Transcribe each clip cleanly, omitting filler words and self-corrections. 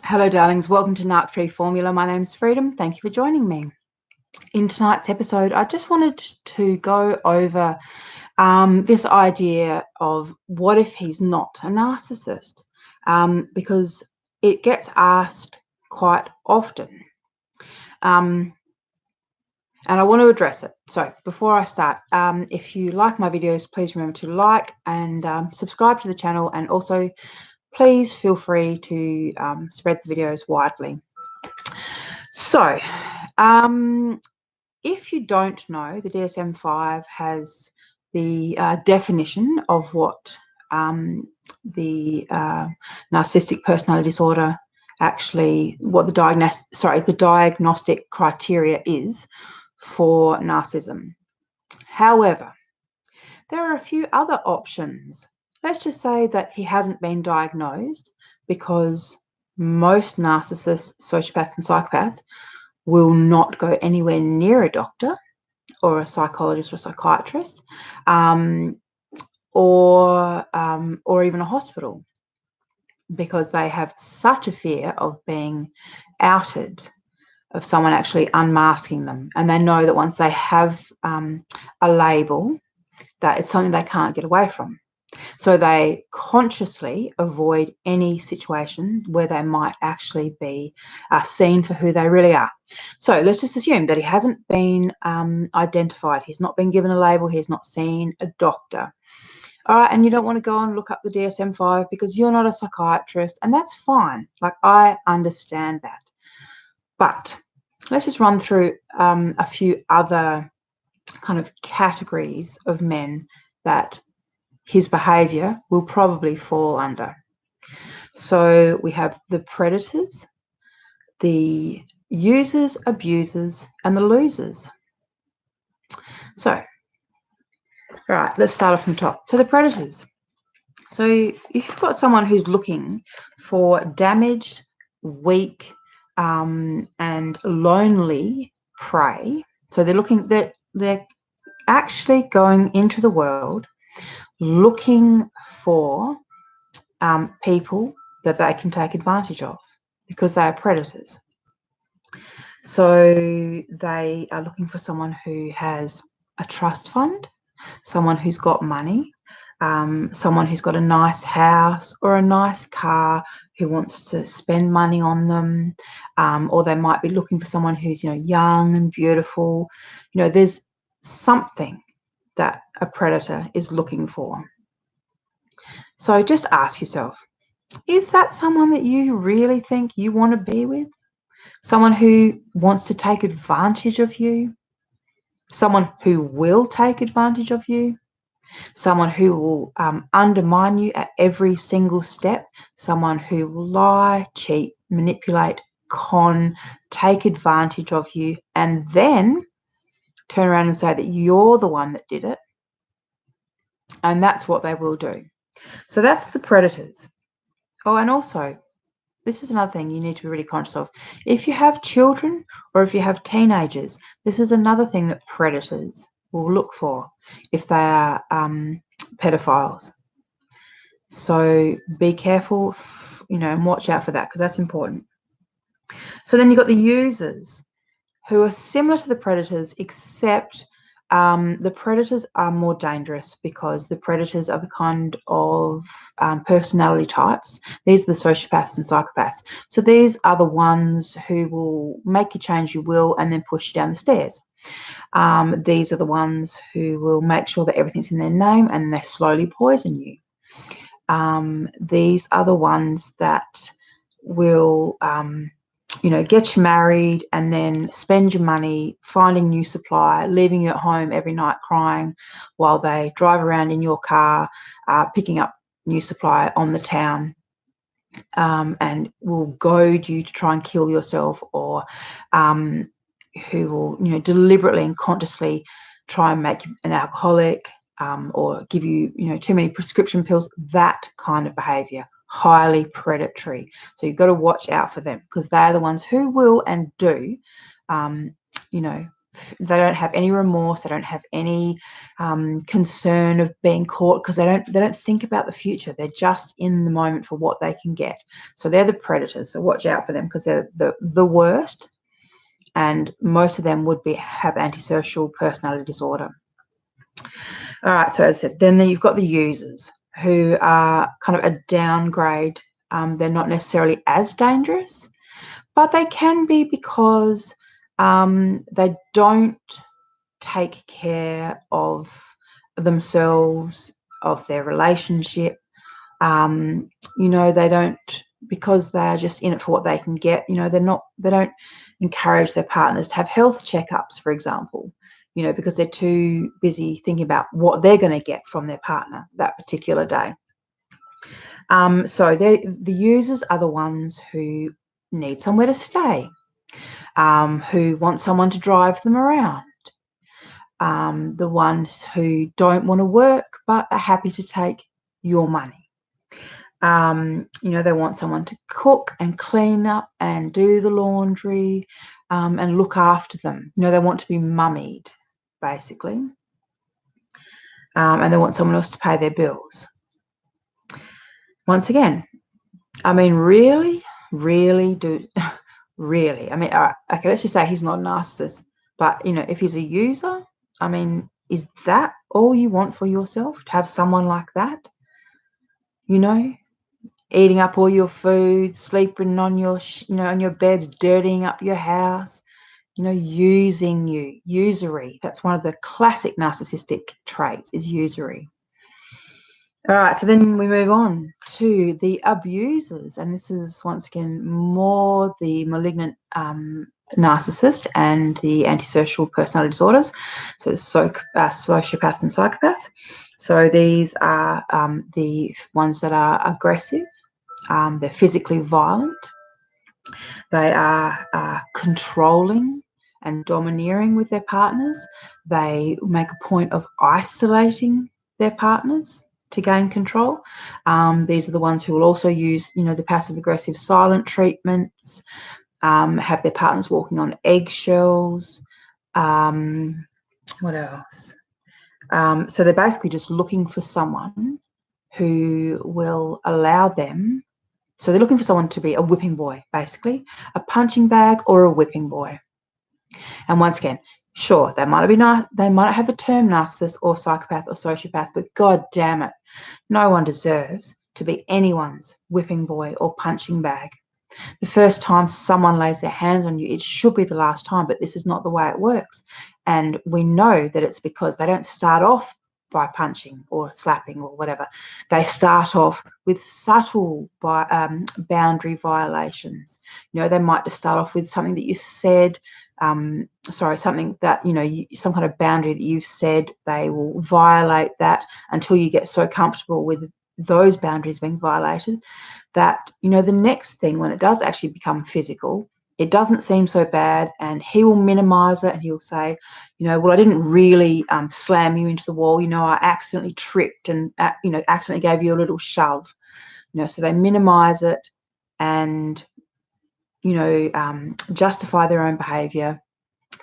Hello, darlings. Welcome to Narc Free Formula. My name's Freedom. Thank you for joining me. In tonight's episode, I just wanted to go over this idea of what if he's not a narcissist, because it gets asked quite often. And I want to address it. So before I start, if you like my videos, please remember to like and subscribe to the channel, and also please feel free to spread the videos widely. So, if you don't know, the DSM-5 has the definition of what the narcissistic personality disorder actually, what the diagnostic criteria is for narcissism. However, there are a few other options. Let's just say that he hasn't been diagnosed, because most narcissists, sociopaths and psychopaths will not go anywhere near a doctor or a psychologist or psychiatrist, or even a hospital, because they have such a fear of being outed, of someone actually unmasking them, and they know that once they have a label, that it's something they can't get away from. So they consciously avoid any situation where they might actually be seen for who they really are. So let's just assume that he hasn't been identified. He's not been given a label. He's not seen a doctor. All right, and you don't want to go and look up the DSM-5 because you're not a psychiatrist, and that's fine. Like, I understand that. But let's just run through a few other kind of categories of men that his behavior will probably fall under. So we have the predators, the users, abusers, and the losers. So, all right, let's start off from top. So the predators. So if you've got someone who's looking for damaged, weak, and lonely prey, so they're actually going into the world looking for people that they can take advantage of, because they are predators. So they are looking for someone who has a trust fund, someone who's got money, someone who's got a nice house or a nice car, who wants to spend money on them, or they might be looking for someone who's, young and beautiful. There's something that a predator is looking for. So just ask yourself, is that someone that you really think you want to be with? Someone who wants to take advantage of you? Someone who will take advantage of you? Someone who will undermine you at every single step? Someone who will lie, cheat, manipulate, con, take advantage of you, and then turn around and say that you're the one that did it? And that's what they will do. So that's the predators. Oh, and also, this is another thing you need to be really conscious of. If you have children or if you have teenagers, this is another thing that predators will look for if they are pedophiles. So be careful, and watch out for that, because that's important. So then you've got the users, who are similar to the predators, except the predators are more dangerous, because the predators are the kind of personality types. These are the sociopaths and psychopaths. So these are the ones who will make you change your will and then push you down the stairs. These are the ones who will make sure that everything's in their name and they slowly poison you. These are the ones that will get you married and then spend your money finding new supply, leaving you at home every night crying while they drive around in your car, picking up new supply on the town, and will goad you to try and kill yourself, or who will, deliberately and consciously try and make you an alcoholic, or give you, too many prescription pills. That kind of behavior, highly predatory. So you've got to watch out for them, because they're the ones who will and do, They don't have any remorse. They don't have any concern of being caught, because they don't think about the future. They're just in the moment for what they can get. So they're the predators. So watch out for them, because they're the worst. And most of them would have antisocial personality disorder. All right. So as I said, then you've got the users, who are kind of a downgrade. They're not necessarily as dangerous, but they can be, because they don't take care of themselves, of their relationship. They don't, because they are just in it for what they can get. They don't encourage their partners to have health checkups, for example, because they're too busy thinking about what they're going to get from their partner that particular day. So the users are the ones who need somewhere to stay, who want someone to drive them around, the ones who don't want to work but are happy to take your money. They want someone to cook and clean up and do the laundry, and look after them. They want to be mummied, basically. And they want someone else to pay their bills. Once again, I mean, really, really. I mean, all right, okay, let's just say he's not a narcissist, but, if he's a user, I mean, is that all you want for yourself, to have someone like that? Eating up all your food, sleeping on your, on your beds, dirtying up your house, using you, usury. That's one of the classic narcissistic traits, is usury. All right, so then we move on to the abusers, and this is once again more the malignant narcissist and the antisocial personality disorders. So sociopaths and psychopaths. So these are the ones that are aggressive. They're physically violent. They are controlling and domineering with their partners. They make a point of isolating their partners to gain control. These are the ones who will also use, the passive-aggressive silent treatments, have their partners walking on eggshells. What else? So they're basically just looking for someone who will allow them. So they're looking for someone to be a whipping boy, basically, a punching bag or a whipping boy. And once again, sure, they might have the term narcissist or psychopath or sociopath, but god damn it, no one deserves to be anyone's whipping boy or punching bag. The first time someone lays their hands on you, it should be the last time, but this is not the way it works. And we know that it's because they don't start off by punching or slapping or whatever. They start off with subtle boundary violations. They might just start off with something that you said, something that, some kind of boundary that you've said. They will violate that until you get so comfortable with those boundaries being violated that, the next thing, when it does actually become physical, it doesn't seem so bad, and he will minimize it, and he'll say, well, I didn't really slam you into the wall. I accidentally tripped and, accidentally gave you a little shove. So they minimize it and, justify their own behavior.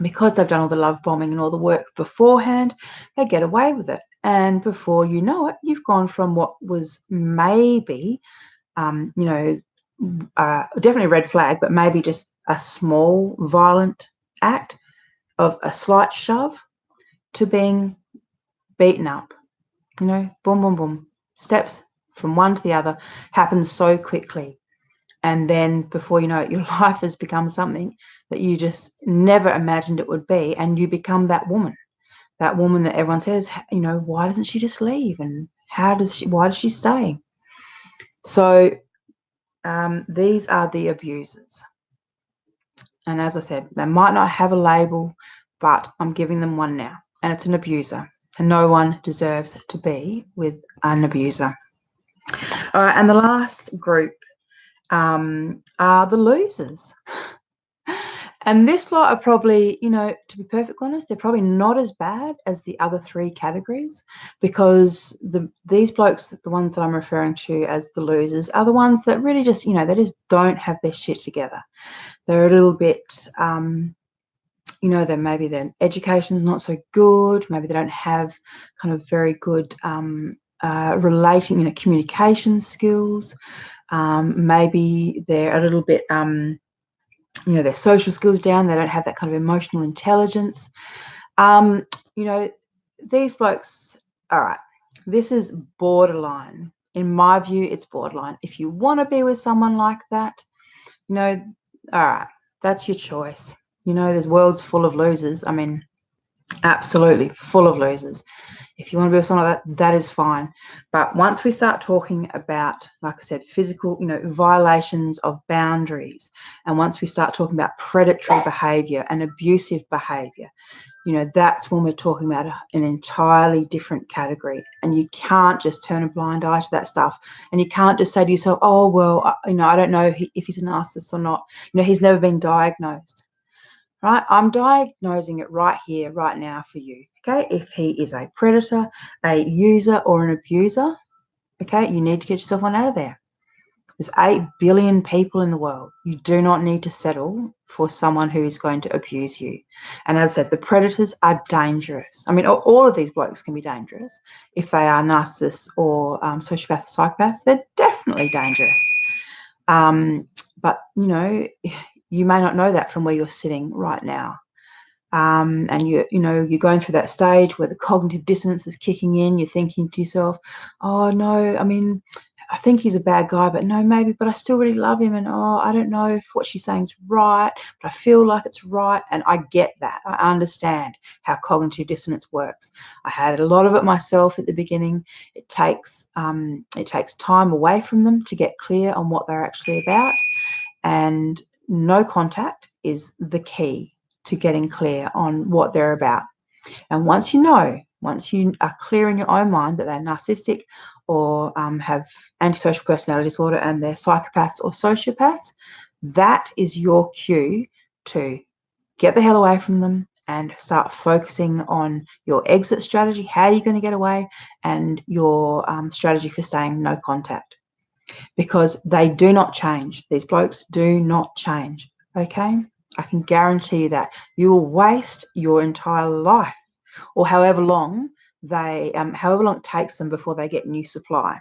Because they've done all the love bombing and all the work beforehand, they get away with it. And before you know it, you've gone from what was maybe, definitely a red flag, but maybe just a small violent act of a slight shove, to being beaten up. Boom, boom, boom. Steps from one to the other happens so quickly. And then before you know it, your life has become something that you just never imagined it would be. And you become that woman that everyone says, why doesn't she just leave? And why does she stay? So these are the abusers. And as I said, they might not have a label, but I'm giving them one now. And it's an abuser. And no one deserves to be with an abuser. All right, and the last group are the losers. And this lot are probably, to be perfectly honest, they're probably not as bad as the other three categories, because these blokes, the ones that I'm referring to as the losers, are the ones that really just, they just don't have their shit together. They're a little bit, you know, then maybe their education's not so good. Maybe they don't have kind of very good relating, you know, communication skills. Maybe they're a little bit, you know, their social skills down. They don't have that kind of emotional intelligence. You know, these blokes, all right, this is borderline. In my view, it's borderline. If you want to be with someone like that, you know, all right, that's your choice. You know, there's worlds full of losers. I mean, absolutely full of losers. If you want to be with someone like that, that is fine. But once we start talking about, like I said, physical, you know, violations of boundaries, and once we start talking about predatory behavior and abusive behavior, you know, that's when we're talking about an entirely different category. And you can't just turn a blind eye to that stuff. And you can't just say to yourself, oh, well, you know, I don't know if he's a narcissist or not. You know, he's never been diagnosed. Right? I'm diagnosing it right here, right now for you. Okay? If he is a predator, a user, or an abuser, okay, you need to get yourself on out of there. There's 8 billion people in the world. You do not need to settle for someone who is going to abuse you. And as I said, the predators are dangerous. I mean, all of these blokes can be dangerous. If they are narcissists or sociopaths, psychopaths, they're definitely dangerous. But, you know, you may not know that from where you're sitting right now. And you know, you're going through that stage where the cognitive dissonance is kicking in. You're thinking to yourself, oh, no, I mean, I think he's a bad guy, but no, maybe, but I still really love him. And, oh, I don't know if what she's saying is right, but I feel like it's right. And I get that. I understand how cognitive dissonance works. I had a lot of it myself at the beginning. It takes time away from them to get clear on what they're actually about. And no contact is the key to getting clear on what they're about. And once you know, once you are clear in your own mind that they're narcissistic or have antisocial personality disorder and they're psychopaths or sociopaths, that is your cue to get the hell away from them and start focusing on your exit strategy, how you're going to get away, and your strategy for staying no contact. Because they do not change. These blokes do not change, okay? I can guarantee you that. You will waste your entire life, or however long it takes them before they get new supply.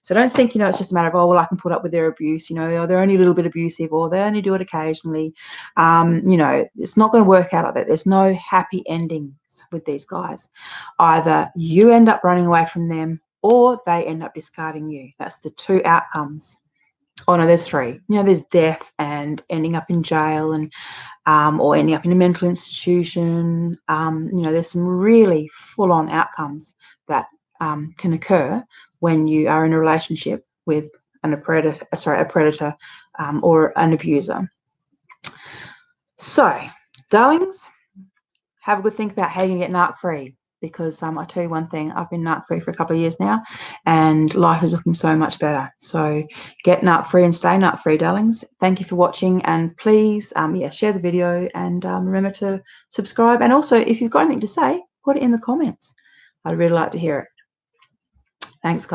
So don't think, you know, it's just a matter of, oh, well, I can put up with their abuse, you know, or they're only a little bit abusive, or they only do it occasionally. You know, it's not going to work out like that. There's no happy endings with these guys. Either you end up running away from them, or they end up discarding you. That's the 2 outcomes. Oh no, there's 3. You know, there's death and ending up in jail, and or ending up in a mental institution. You know, there's some really full-on outcomes that can occur when you are in a relationship with a predator or an abuser. So, darlings, have a good think about how you can get narc free. Because I tell you one thing, I've been narc free for a couple of years now, and life is looking so much better. So get narc free and stay narc free, darlings. Thank you for watching, and please, share the video, and remember to subscribe. And also, if you've got anything to say, put it in the comments. I'd really like to hear it. Thanks, guys.